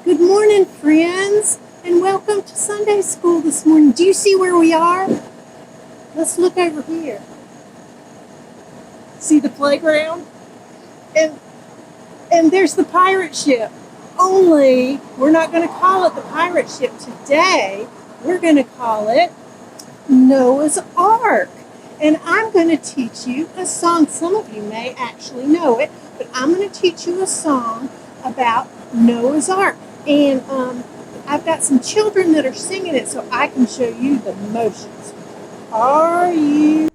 Good morning, friends, and welcome to Sunday school this morning. Do you see where we are? Let's look over here. See the playground? And there's the pirate ship. Only we're not going to call it the pirate ship today. We're going to call it Noah's Ark. And I'm going to teach you a song. Some of you may actually know it, but I'm going to teach you a song about Noah's Ark. And I've got some children that are singing it so I can show you the motions. Are you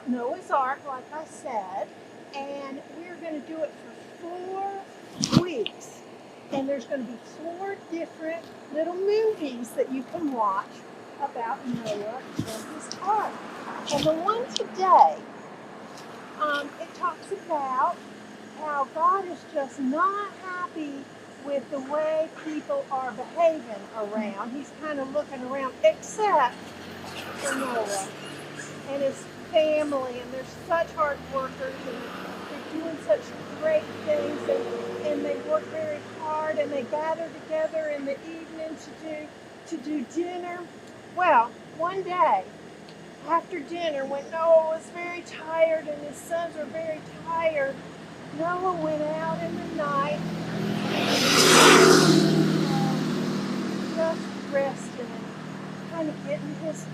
Noah's Ark, like I said, and we're going to do it for 4 weeks. And there's going to be 4 different little movies that you can watch about Noah and his ark. And the one today, it talks about how God is just not happy with the way people are behaving around. He's kind of looking around, except for Noah and his family, and they're such hard workers, and they're doing such great things, and they work very hard, and they gather together in the evening to do dinner. Well, one day after dinner, when Noah was very tired and his sons were very tired, Noah went out in the night just resting and kind of getting his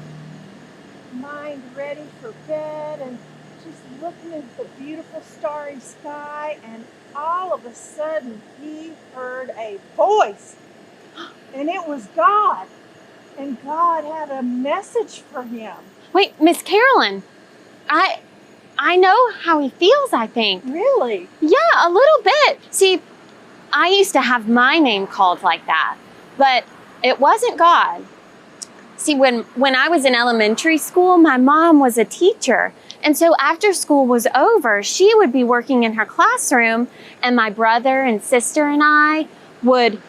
mind ready for bed and just looking at the beautiful starry sky, and all of a sudden he heard a voice, and it was God, and God had a message for him. Wait, Ms Carolyn, I know how he feels, I think. Really? Yeah, a little bit. See, I used to have my name called like that, but it wasn't God. See, when I was in elementary school, my mom was a teacher, And so after school was over, she would be working in her classroom, and my brother and sister and I would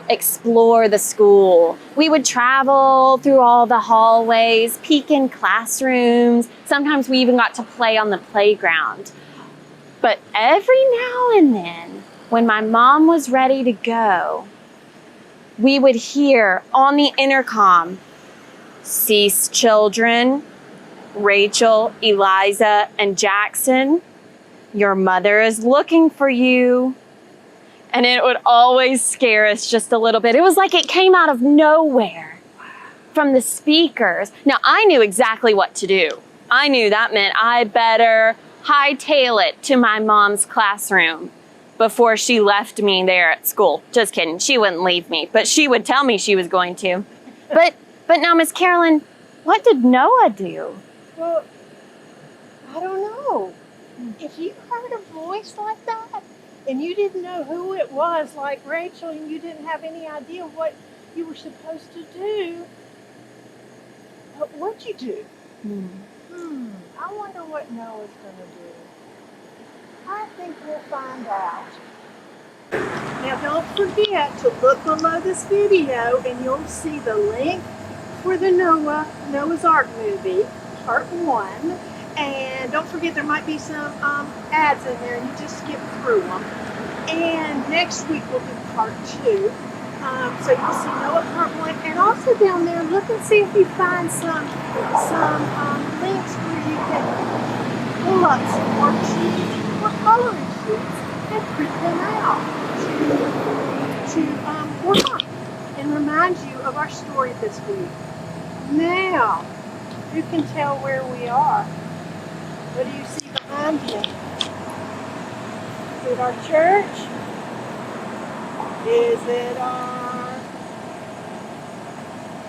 explore the school. We would travel through all the hallways, peek in classrooms. Sometimes we even got to play on the playground. But every now and then, when my mom was ready to go, we would hear on the intercom, "Cease, children. Rachel, Eliza, and Jackson, your mother is looking for you." And it would always scare us just a little bit. It was like it came out of nowhere from the speakers. Now, I knew exactly what to do. I knew that meant I better hightail it to my mom's classroom before she left me there at school. Just kidding. She wouldn't leave me, but she would tell me she was going to. But now, Ms. Carolyn, what did Noah do? Well, I don't know. If you heard a voice like that and you didn't know who it was, like Rachel, and you didn't have any idea what you were supposed to do, what'd you do? I wonder what Noah's going to do. I think we'll find out. Now don't forget to look below this video and you'll see the link for the Noah's Ark movie, part 1. And don't forget there might be some ads in there and you just skip through them. And next week we'll do part 2. So you'll see Noah part 1. And also down there, look and see if you find some links where you can pull up some worksheets or coloring sheets and print them out to work on and remind you of our story this week. Now, you can tell where we are. What do you see behind you? Is it our church? Is it our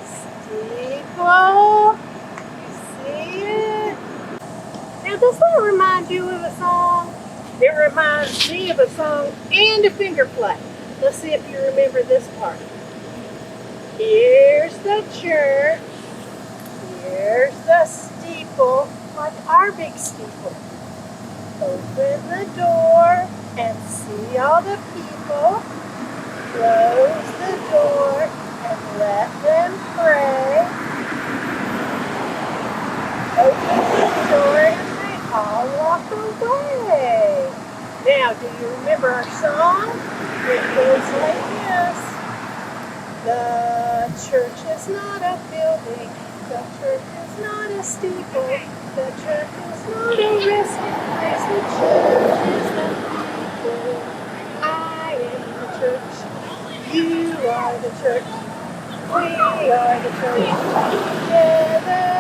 steeple? You see it? Now, does that remind you of a song? It reminds me of a song and a finger play. Let's see if you remember this part. Here's the church. Here's the steeple, like our big steeple. Open the door and see all the people. Close the door and let them pray. Open the door and they all walk away. Now, do you remember our song? It goes like this. The church is not a building. The church is not a steeple. The church is not a resting place. The church is the people. I am the church. You are the church. We are the church. Together